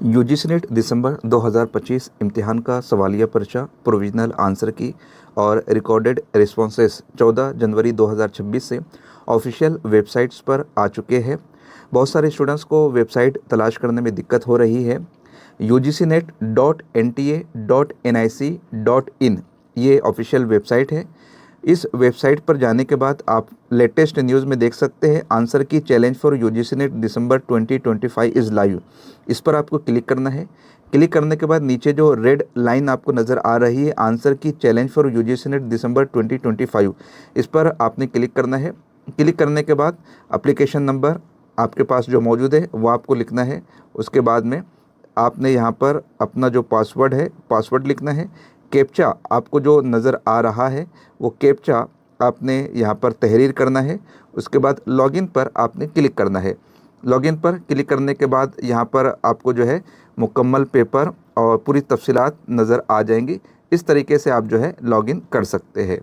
UGC net दिसंबर 2025 इम्तिहान का सवालिया पर्चा प्रोविजनल आंसर की और रिकॉर्डेड रिस्पॉन्सेस 14 जनवरी 2026 से ऑफिशियल वेबसाइट्स पर आ चुके हैं। बहुत सारे स्टूडेंट्स को वेबसाइट तलाश करने में दिक्कत हो रही है। UGCNet.NTA.NIC.in ये ऑफिशियल वेबसाइट है। इस वेबसाइट पर जाने के बाद आप लेटेस्ट न्यूज़ में देख सकते हैं आंसर की challenge for UGC net December 2025 is live. इस पर आपको क्लिक करना है। क्लिक करने के बाद नीचे जो रेड लाइन आपको नज़र आ रही है आंसर की चैलेंज फॉर यूजीसी नेट दिसंबर 2025, इस पर आपने क्लिक करना है। क्लिक करने के बाद एप्लीकेशन नंबर आपके पास जो मौजूद है वो आपको लिखना है। उसके बाद में आपने यहाँ पर अपना जो पासवर्ड है पासवर्ड लिखना है। कैप्चा आपको जो नज़र आ रहा है वो कैप्चा आपने यहाँ पर तहरीर करना है। उसके बाद लॉगिन पर आपने क्लिक करना है। लॉगिन पर क्लिक करने के बाद यहाँ पर आपको जो है मुकम्मल पेपर और पूरी तफसीलात नज़र आ जाएंगी। इस तरीके से आप जो है लॉगिन कर सकते हैं।